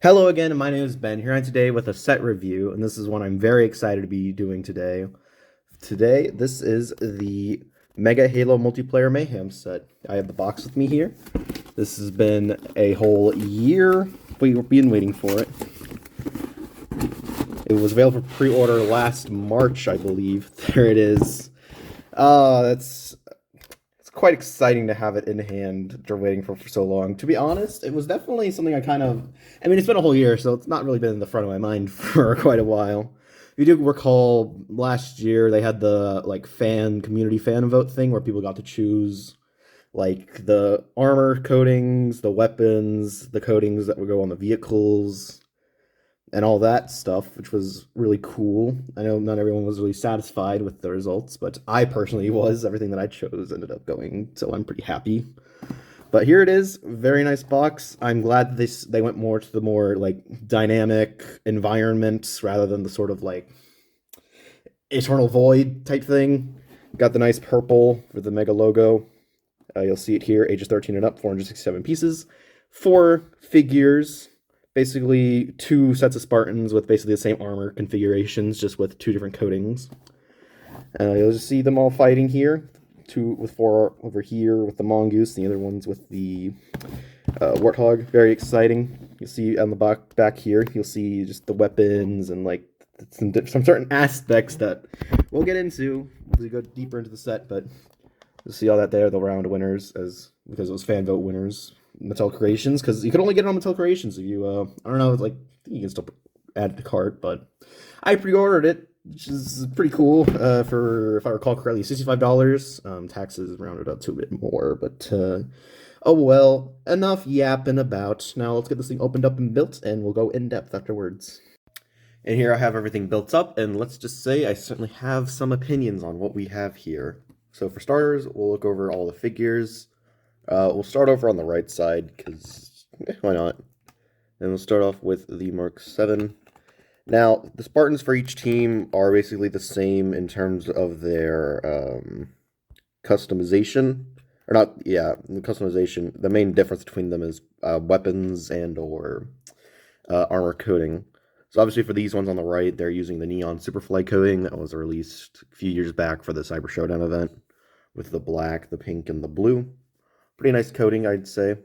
Hello again, my name is Ben, here today with a set review, and this is one I'm very excited to be doing today. This is the Mega Halo Multiplayer Mayhem set. I have the box with me here. This has been a whole year. We've been waiting for it. It was available for pre-order last March, I believe. There it is. It's quite exciting to have it in hand after waiting for so long. To be honest, it was definitely something I mean, it's been a whole year, so it's not really been in the front of my mind for quite a while. If you do recall, last year they had the community fan vote thing where people got to choose like the armor coatings, the weapons, the coatings that would go on the vehicles, and all that stuff, which was really cool. I know not everyone was really satisfied with the results, but I personally was. Everything that I chose ended up going, so I'm pretty happy. But here it is, very nice box. I'm glad that they went more to the more dynamic environment rather than the sort of Eternal Void type thing. Got the nice purple with the Mega logo. You'll see it here, ages 13 and up, 467 pieces. 4 figures. Basically, 2 sets of Spartans with basically the same armor configurations, just with 2 different coatings. You'll just see them all fighting here. 2 with 4 over here with the Mongoose, the other one's with the Warthog. Very exciting. You'll see on the back here, you'll see just the weapons and some certain aspects that we'll get into as we go deeper into the set, but you'll see all that there, the round winners, because it was fan vote winners. Mattel Creations, because you could only get it on Mattel Creations if you, I don't know, you can still add it to cart, but I pre-ordered it, which is pretty cool, for, if I recall correctly, $65. Taxes rounded up to a bit more, but, oh well, enough yapping about. Now let's get this thing opened up and built, and we'll go in-depth afterwards. And here I have everything built up, and let's just say I certainly have some opinions on what we have here. So for starters, we'll look over all the figures. We'll start over on the right side, because why not? And we'll start off with the Mark 7. Now, the Spartans for each team are basically the same in terms of their customization. Or not, yeah, the customization. The main difference between them is weapons and/or armor coating. So obviously for these ones on the right, they're using the Neon Superfly coating that was released a few years back for the Cyber Showdown event, with the black, the pink, and the blue. Pretty nice coating, I'd say.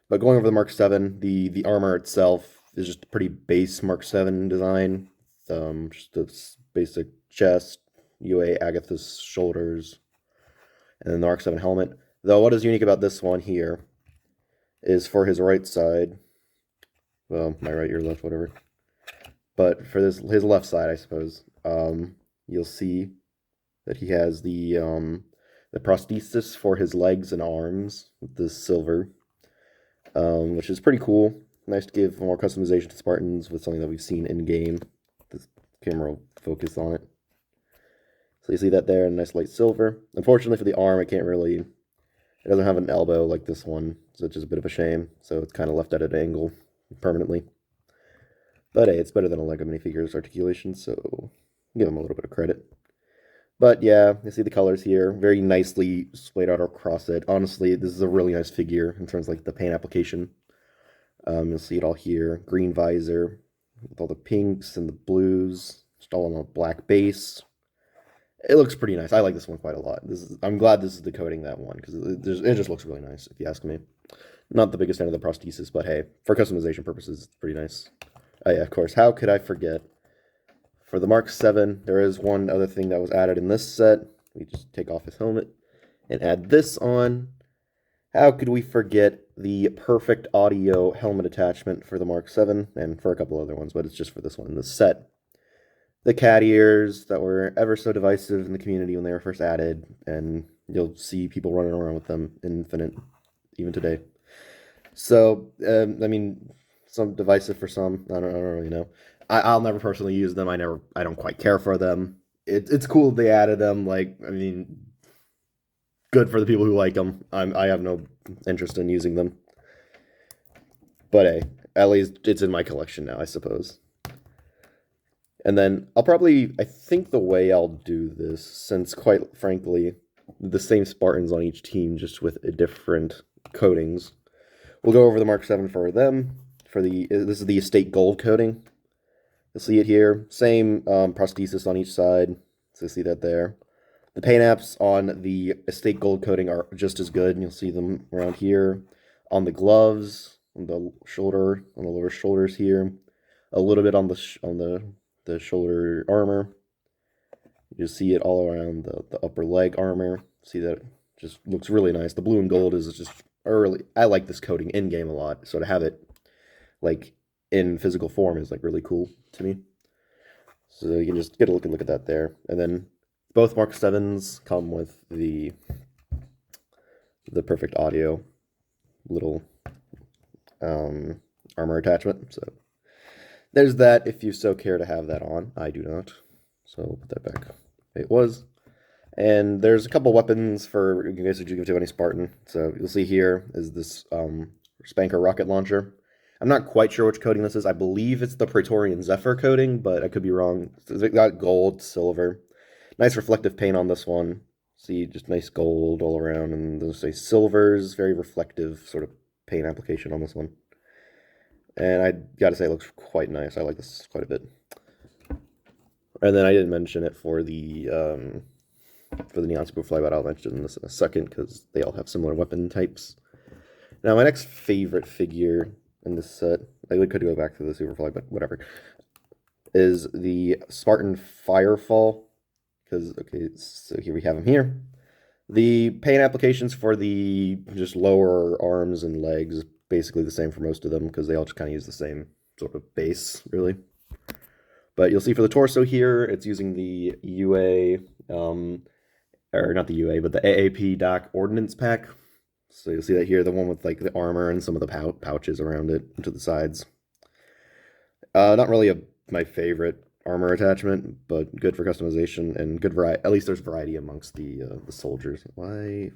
But going over the Mark 7, the armor itself is just a pretty base Mark 7 design. Just a basic chest, UA Agathis shoulders, and then the Mark 7 helmet. Though what is unique about this one here is for his right side, well, my right, your left, whatever. But for his left side, I suppose, you'll see that he has the prosthesis for his legs and arms with the silver, which is pretty cool. Nice to give more customization to Spartans with something that we've seen in-game. This camera will focus on it. So you see that there, nice light silver. Unfortunately for the arm, it doesn't have an elbow like this one, so it's just a bit of a shame. So it's kind of left at an angle permanently. But hey, it's better than a LEGO minifigure's articulation, so give him a little bit of credit. But yeah, you see the colors here, very nicely splayed out across it. Honestly, this is a really nice figure in terms of the paint application. You'll see it all here. Green visor with all the pinks and the blues, just all on a black base. It looks pretty nice. I like this one quite a lot. I'm glad this is decoding that one, because it just looks really nice, if you ask me. Not the biggest fan of the prosthesis, but hey, for customization purposes, it's pretty nice. Oh yeah, of course, how could I forget? For the Mark 7, there is one other thing that was added in this set. We just take off his helmet and add this on. How could we forget the perfect audio helmet attachment for the Mark 7 and for a couple other ones, but it's just for this one in this set. The cat ears that were ever so divisive in the community when they were first added, and you'll see people running around with them infinite, even today. So, I mean, some divisive for some. I don't really know. I'll never personally use them. I don't quite care for them. It's cool they added them. Good for the people who like them. I have no interest in using them. But hey, at least it's in my collection now, I suppose. And then I think the way I'll do this, since quite frankly, the same Spartans on each team, just with different coatings. We'll go over the Mark 7 for them. for the this is the estate gold coating. You'll see it here. Same prosthesis on each side. So you see that there. The paint apps on the estate gold coating are just as good. And you'll see them around here. On the gloves, on the shoulder, on the lower shoulders here. A little bit on the shoulder armor. You see it all around the upper leg armor. See that just looks really nice. The blue and gold is just early. I like this coating in game a lot. So to have it like in physical form is like really cool to me. So you can just get a look at that there. And then both Mark 7s come with the perfect audio little armor attachment. So there's that if you so care to have that on. I do not. So we'll put that back. It was. And there's a couple weapons for you guys to give to any Spartan. So you'll see here is this Spanker rocket launcher. I'm not quite sure which coating this is. I believe it's the Praetorian Zephyr coating, but I could be wrong. It's got gold, silver. Nice reflective paint on this one. See, just nice gold all around. And those say silvers, very reflective sort of paint application on this one. And I gotta say, it looks quite nice. I like this quite a bit. And then I didn't mention it for the Neon Superfly, but I'll mention this in a second because they all have similar weapon types. Now, my next favorite figure in this set, I could go back to the Superfly, but whatever, is the Spartan Firefall. Because, okay, so here we have him here. The paint applications for the just lower arms and legs, basically the same for most of them, because they all just kind of use the same sort of base, really. But you'll see for the torso here, it's using the UA, or not the UA, but the AAP DOC Ordnance Pack. So you'll see that here, the one with like the armor and some of the pouches around it to the sides. Not really my favorite armor attachment, but good for customization and good variety. At least there's variety amongst the soldiers. Why?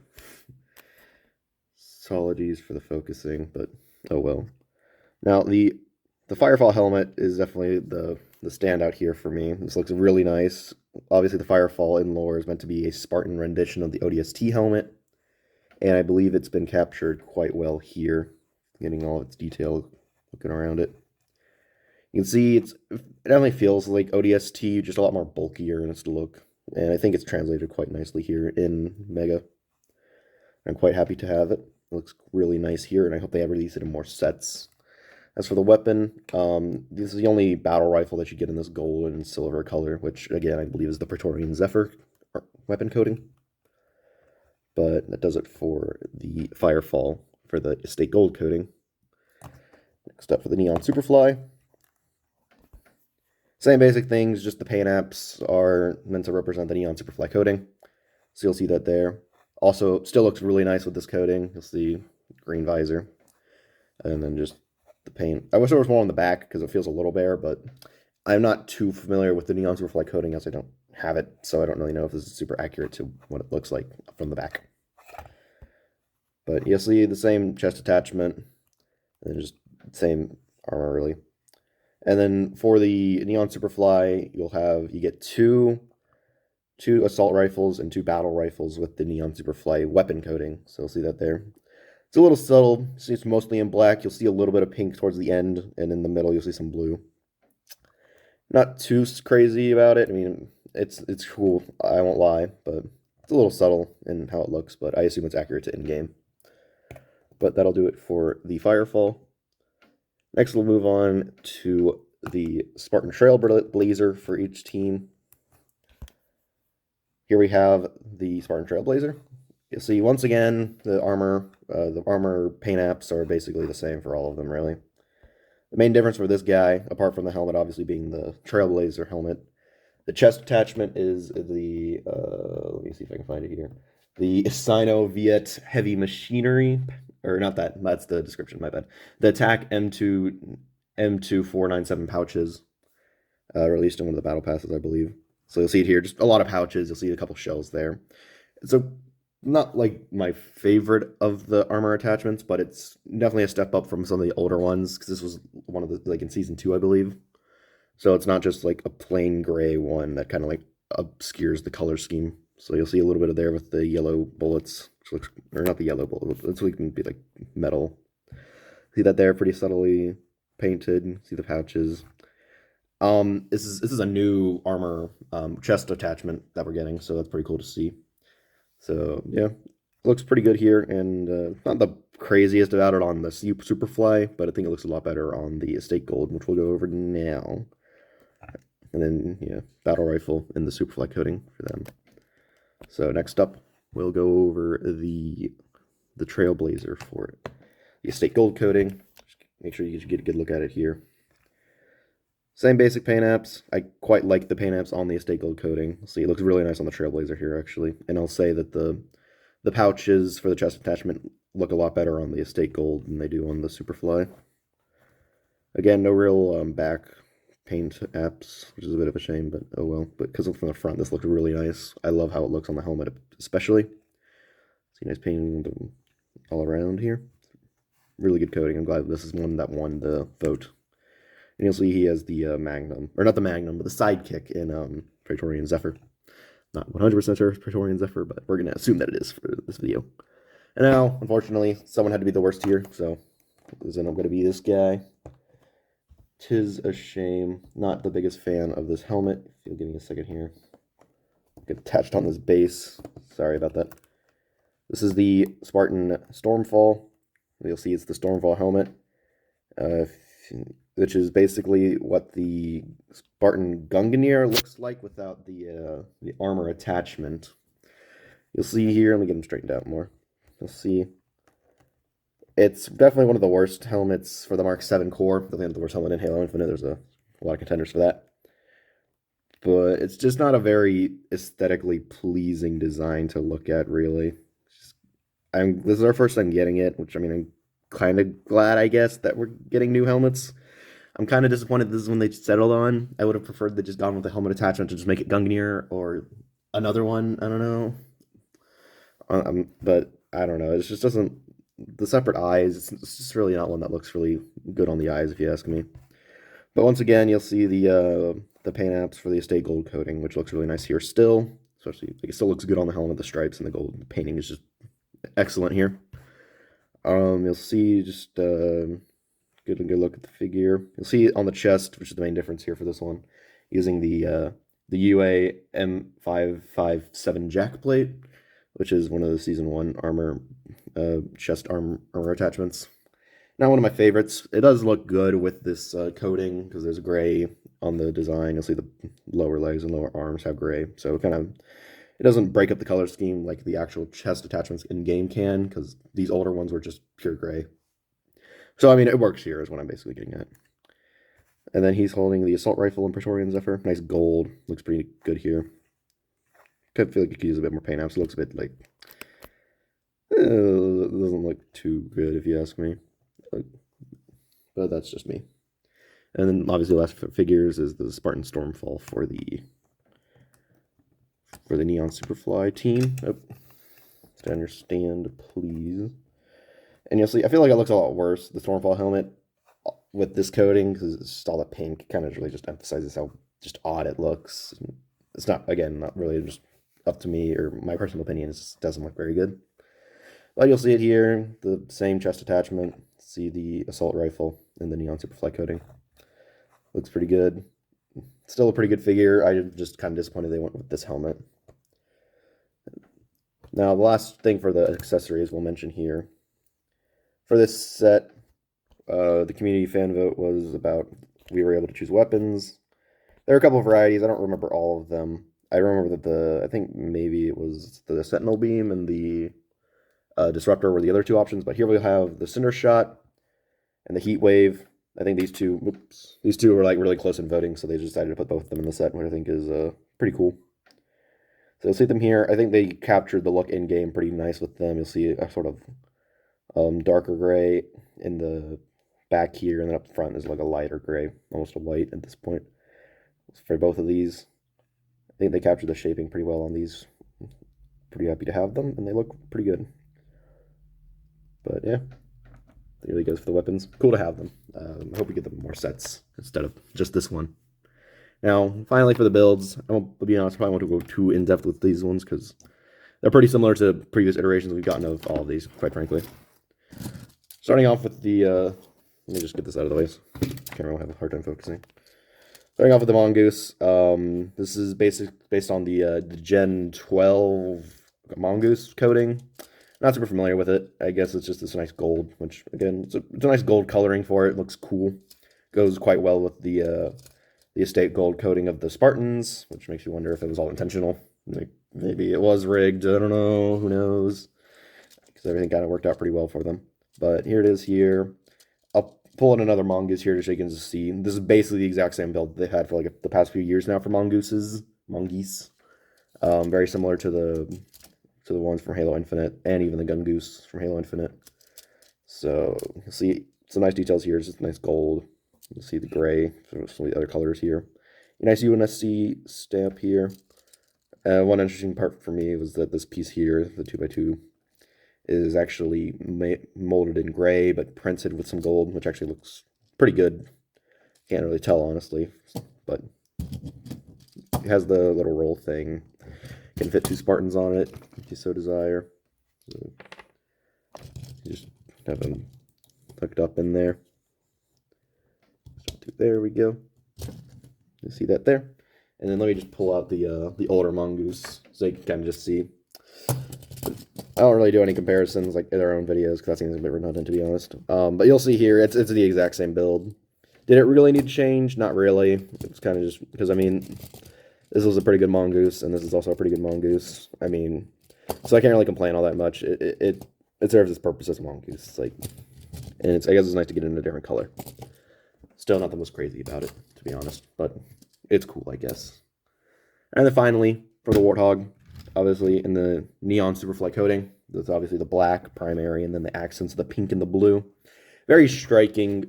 Apologies for the focusing, but oh well. Now the Firefall helmet is definitely the standout here for me. This looks really nice. Obviously, the Firefall in lore is meant to be a Spartan rendition of the ODST helmet, and I believe it's been captured quite well here, getting all its detail looking around it. You can see it definitely feels like ODST, just a lot more bulkier in its look, and I think it's translated quite nicely here in Mega. I'm quite happy to have it. It looks really nice here, and I hope they ever release it in more sets. As for the weapon, this is the only battle rifle that you get in this gold and silver color, which, again, I believe is the Praetorian Zephyr weapon coating. But that does it for the Firefall for the Estate Gold coating. Next up for the Neon Superfly. Same basic things, just the paint apps are meant to represent the Neon Superfly coating. So you'll see that there. Also, still looks really nice with this coating. You'll see green visor. And then just the paint. I wish there was more on the back because it feels a little bare, but I'm not too familiar with the Neon Superfly coating as I don't have it, so I don't really know if this is super accurate to what it looks like from the back. But you'll see the same chest attachment, and just same armor really. And then for the Neon Superfly, you get two assault rifles and 2 battle rifles with the Neon Superfly weapon coating. So you'll see that there. It's a little subtle. It's mostly in black. You'll see a little bit of pink towards the end, and in the middle you'll see some blue. Not too crazy about it. I mean, it's cool. I won't lie, but it's a little subtle in how it looks. But I assume it's accurate to in-game. But that'll do it for the Firefall. Next, we'll move on to the Spartan Trailblazer for each team. Here we have the Spartan Trailblazer. You'll see, once again, the armor paint apps are basically the same for all of them, really. The main difference for this guy, apart from the helmet obviously being the Trailblazer helmet, the chest attachment is the, let me see if I can find it here, the Sino-Viet Heavy Machinery, or not that, that's the description, my bad. The attack M2497 pouches, released in one of the battle passes, I believe. So you'll see it here, just a lot of pouches, you'll see a couple shells there. So not like my favorite of the armor attachments, but it's definitely a step up from some of the older ones, because this was one of the, like in Season 2, I believe. So it's not just like a plain gray one that kind of like obscures the color scheme. So you'll see a little bit of there with the yellow bullets, which looks, or not the yellow bullet, it's like can be like metal. See that there pretty subtly. painted. See the pouches. This is a new armor chest attachment that we're getting, so that's pretty cool to see. So yeah, looks pretty good here, and not the craziest about it on the Superfly, but I think it looks a lot better on the Estate Gold, which we'll go over now. And then yeah, battle rifle in the Superfly coating for them. So next up, we'll go over the Trailblazer for it. The Estate Gold coating. Just make sure you get a good look at it here. Same basic paint apps. I quite like the paint apps on the Estate Gold coating. See, it looks really nice on the Trailblazer here, actually. And I'll say that the pouches for the chest attachment look a lot better on the Estate Gold than they do on the Superfly. Again, no real back paint apps, which is a bit of a shame, but oh well. But because from the front, this looks really nice. I love how it looks on the helmet, especially. See, nice painting all around here. Really good coating. I'm glad this is one that won the vote. And you'll see he has the Magnum, or not the Magnum, but the sidekick in Praetorian Zephyr. Not 100% sure it's Praetorian Zephyr, but we're going to assume that it is for this video. And now, unfortunately, someone had to be the worst here, so it's going to be this guy. Tis a shame. Not the biggest fan of this helmet. If you'll give me a second here. Get attached on this base. Sorry about that. This is the Spartan Stormfall. You'll see it's the Stormfall helmet. Which is basically what the Spartan Gungnir looks like without the armor attachment. You'll see here, let me get them straightened out more. You'll see it's definitely one of the worst helmets for the Mark 7 core. Definitely the worst helmet in Halo Infinite. There's a lot of contenders for that. But it's just not a very aesthetically pleasing design to look at, really. This is our first time getting it, which, I mean, I'm kind of glad, I guess, that we're getting new helmets. I'm kind of disappointed this is when they settled on. I would have preferred they just gone with the helmet attachment to just make it Gungnir or another one. I don't know. But I don't know. It just doesn't... The separate eyes, it's just really not one that looks really good on the eyes, if you ask me. But once again, you'll see the paint apps for the Estate Gold coating, which looks really nice here still. Especially, it still looks good on the helmet, the stripes and the gold. The painting is just excellent here. You'll see just... Good look at the figure. You'll see on the chest, which is the main difference here for this one, using the UA M557 jack plate, which is one of the Season 1 armor, chest armor attachments. Not one of my favorites. It does look good with this coating, because there's gray on the design. You'll see the lower legs and lower arms have gray, so it doesn't break up the color scheme like the actual chest attachments in-game can, because these older ones were just pure gray. So, I mean, it works here is what I'm basically getting at. And then he's holding the assault rifle in Praetorian Zephyr. Nice gold. Looks pretty good here. I feel like you could use a bit more paint apps. It looks a bit like... it doesn't look too good, if you ask me. But that's just me. And then, obviously, the last figures is the Spartan Stormfall for the Neon Superfly team. Oh, stand your stand, please. And you'll see, I feel like it looks a lot worse, the Stormfall helmet, with this coating, because it's just all the pink kind of really just emphasizes how just odd it looks. It's not, again, not really just up to me, or my personal opinion, it just doesn't look very good. But you'll see it here, the same chest attachment, see the assault rifle and the Neon Superfly coating. Looks pretty good. Still a pretty good figure. I'm just kind of disappointed they went with this helmet. Now, the last thing for the accessories we'll mention here. For this set, the community fan vote was about, we were able to choose weapons. There are a couple of varieties. I don't remember all of them. I remember that I think maybe it was the Sentinel Beam and the Disruptor were the other two options. But here we have the Cinder Shot and the Heat Wave. I think these two were like really close in voting, so they decided to put both of them in the set, which I think is pretty cool. So you'll see them here. I think they captured the look in-game pretty nice with them. You'll see a sort of darker gray in the back here, and then up front is like a lighter gray, almost a white at this point. For both of these, I think they captured the shaping pretty well on these. Pretty happy to have them, and they look pretty good. But yeah, it really goes for the weapons. Cool to have them. I hope we get them more sets instead of just this one. Now, finally for the builds, I'll be honest, I probably won't go too in-depth with these ones, because they're pretty similar to previous iterations we've gotten of all of these, quite frankly. Starting off with the Let me just get this out of the way. Camera will have a hard time focusing. Starting off with the Mongoose. This is based on the Gen 12 Mongoose coating. Not super familiar with it. I guess it's just this nice gold, which again, it's a nice gold coloring for it. It looks cool. Goes quite well with the estate gold coating of the Spartans, which makes you wonder if it was all intentional. Like maybe it was rigged. I don't know. Who knows? Because everything kind of worked out pretty well for them. But here it is here. I'll pull in another Mongoose here so you can just see. This is basically the exact same build they've had for like the past few years now for Mongoose. Very similar to the ones from Halo Infinite and even the Gun Goose from Halo Infinite. So you'll see some nice details here. It's just nice gold. You'll see the gray, some of the other colors here. A nice UNSC stamp here. One interesting part for me was that this piece here, the 2x2, is actually molded in gray, but printed with some gold, which actually looks pretty good. Can't really tell, honestly, but it has the little roll thing. Can fit 2 Spartans on it, if you so desire. So you just have them hooked up in there. There we go. You see that there? And then let me just pull out the older Mongoose so you can kind of just see. I don't really do any comparisons like in our own videos because that seems a bit redundant, to be honest. But you'll see here, it's the exact same build. Did it really need to change? Not really. It's kind of just because, I mean, this was a pretty good Mongoose, and this is also a pretty good Mongoose. I mean, so I can't really complain all that much. It serves its purpose as a Mongoose. It's like, and I guess it's nice to get in a different color. Still not the most crazy about it, to be honest, but it's cool, I guess. And then finally, for the Warthog, obviously in the neon Superfly coating, that's obviously the black primary, and then the accents of the pink and the blue. Very striking.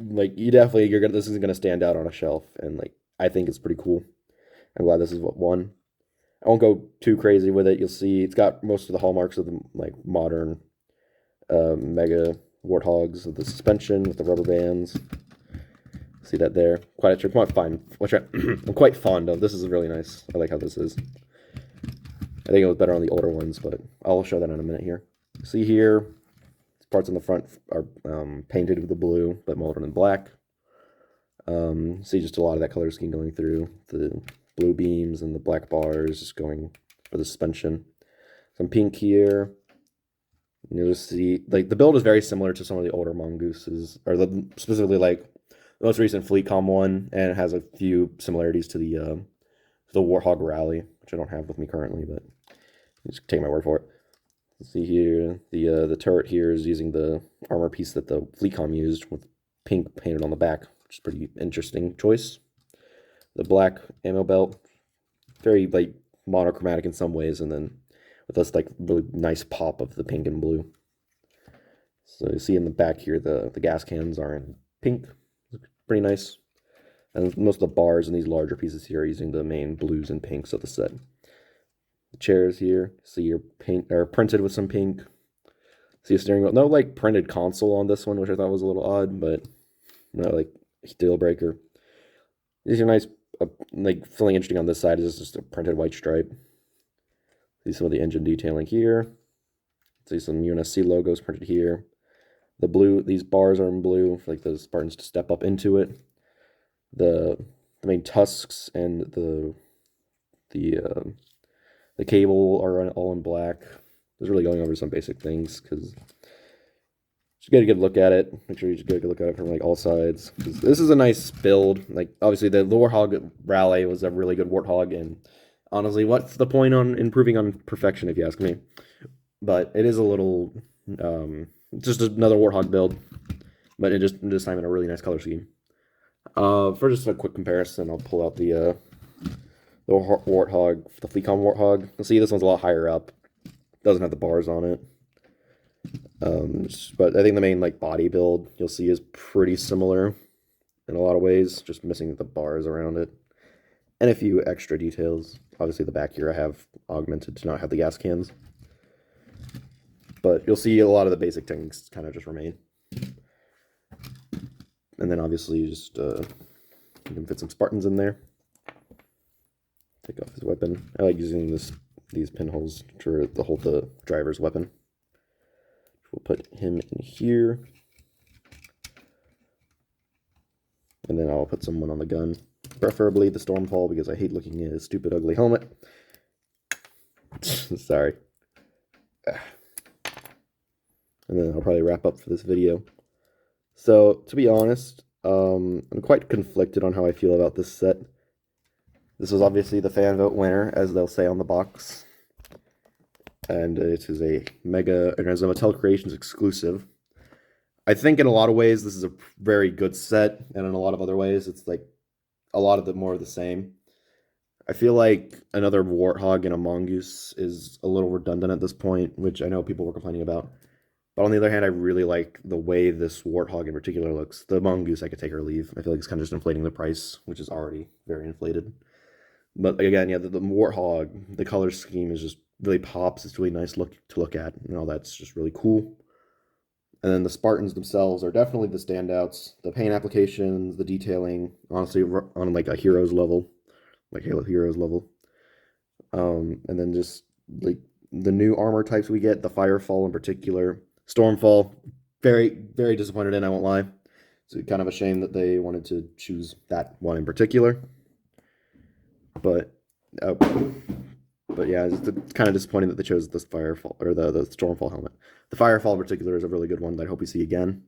Like this is gonna stand out on a shelf, and like I think it's pretty cool. I'm glad this is what won. I won't go too crazy with it. You'll see it's got most of the hallmarks of the like modern mega Warthogs, with the suspension with the rubber bands. See that there? Quite I'm quite fond of. This is really nice. I like how this is. I think it was better on the older ones, but I'll show that in a minute here. See here, parts on the front are painted with the blue, but molded in black. See just a lot of that color scheme going through. The blue beams and the black bars just going for the suspension. Some pink here. You'll just see, like, the build is very similar to some of the older Mongooses, or specifically, like, the most recent FleetCom one, and it has a few similarities to the Warthog Rally, which I don't have with me currently, but just take my word for it. See here, the turret here is using the armor piece that the FleetCom used, with pink painted on the back, which is a pretty interesting choice. The black ammo belt, very like monochromatic in some ways, and then with this like really nice pop of the pink and blue. So you see in the back here, the gas cans are in pink. Pretty nice. And most of the bars in these larger pieces here are using the main blues and pinks of the set. The chairs here, see are printed with some pink. See a steering wheel. No like printed console on this one, which I thought was a little odd, but no like deal breaker. These are nice. Like feeling interesting on this side is just a printed white stripe. See some of the engine detailing here. See some UNSC logos printed here. The blue, these bars are in blue for like the Spartans to step up into it. The main tusks and the cable are all in black. Just really going over some basic things because just get a good look at it. Make sure you just get a good look at it from like all sides. This is a nice build. Like obviously the Warthog Rally was a really good Warthog, and honestly, what's the point on improving on perfection if you ask me? But it is a little just another Warthog build, but it just this time in a really nice color scheme. For just a quick comparison, I'll pull out the Warthog, the FleetCom Warthog. You'll see this one's a lot higher up. Doesn't have the bars on it. But I think the main like body build you'll see is pretty similar in a lot of ways, just missing the bars around it. And a few extra details. Obviously the back here I have augmented to not have the gas cans. But you'll see a lot of the basic things kind of just remain. And then obviously you just you can fit some Spartans in there. Take off his weapon. I like using these pinholes to hold the driver's weapon. We'll put him in here. And then I'll put someone on the gun. Preferably the Stormfall, because I hate looking at his stupid, ugly helmet. Sorry. And then I'll probably wrap up for this video. So, to be honest, I'm quite conflicted on how I feel about this set. This was obviously the fan vote winner, as they'll say on the box. And it is a Mega, and as a Mattel Creations exclusive. I think in a lot of ways this is a very good set, and in a lot of other ways it's like a lot of the more of the same. I feel like another Warthog and a Mongoose is a little redundant at this point, which I know people were complaining about. But on the other hand, I really like the way this Warthog in particular looks. The Mongoose, I could take or leave. I feel like it's kind of just inflating the price, which is already very inflated. But again, yeah, the Warthog, the color scheme is just really pops. It's really nice to look at, and all that's just really cool. And then the Spartans themselves are definitely the standouts. The paint applications, the detailing, honestly, on like a Heroes level, like Halo Heroes level. And then just like the new armor types we get, the Firefall in particular. Stormfall, very, very disappointed in, I won't lie. It's kind of a shame that they wanted to choose that one in particular. But yeah, it's kind of disappointing that they chose this Firefall, or the Stormfall helmet. The Firefall in particular is a really good one that I hope we see again.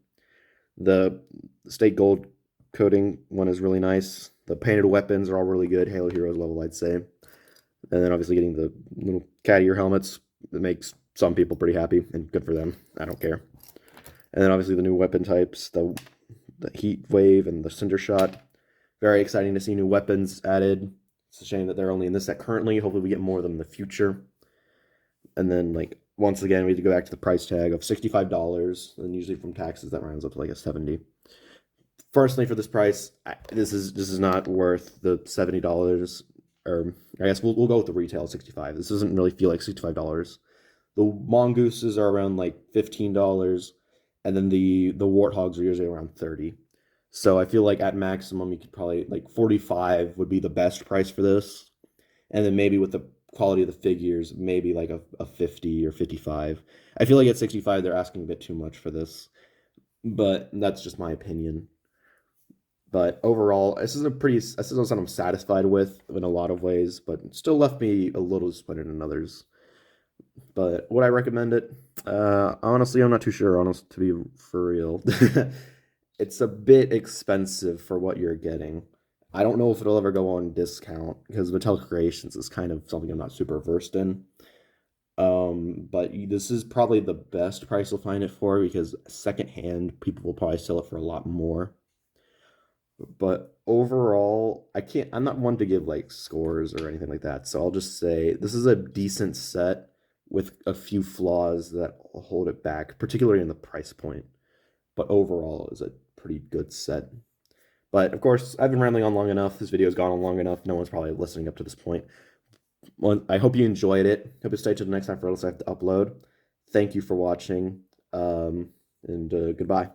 The State Gold coating one is really nice. The painted weapons are all really good, Halo Heroes level, I'd say. And then obviously getting the little cat ear helmets, it makes some people pretty happy, and good for them. I don't care. And then obviously the new weapon types, the Heat Wave and the Cinder Shot. Very exciting to see new weapons added. It's a shame that they're only in this set currently. Hopefully we get more of them in the future. And then, like, once again, we need to go back to the price tag of $65, and usually from taxes that rounds up to like a 70. Personally, for this price, this is not worth the $70. Or I guess we'll go with the retail 65. This doesn't really feel like $65. The Mongooses are around like $15, and then the Warthogs are usually around 30. So I feel like at maximum you could probably like 45 would be the best price for this, and then maybe with the quality of the figures, maybe like a 50 or 55. I feel like at 65 they're asking a bit too much for this, but that's just my opinion. But overall, this is something I'm satisfied with in a lot of ways, but still left me a little disappointed in others. But would I recommend it? Honestly, I'm not too sure, to be for real. It's a bit expensive for what you're getting. I don't know if it'll ever go on discount, because Mattel Creations is kind of something I'm not super versed in. But this is probably the best price you'll find it for, because secondhand, people will probably sell it for a lot more. But overall, I'm not one to give like scores or anything like that, so I'll just say this is a decent set with a few flaws that hold it back, particularly in the price point. But overall, is a pretty good set. But of course, I've been rambling on long enough. This video has gone on long enough. No one's probably listening up to this point. Well, I hope you enjoyed it. Hope you stay till the next time for else I have to upload. Thank you for watching, and goodbye.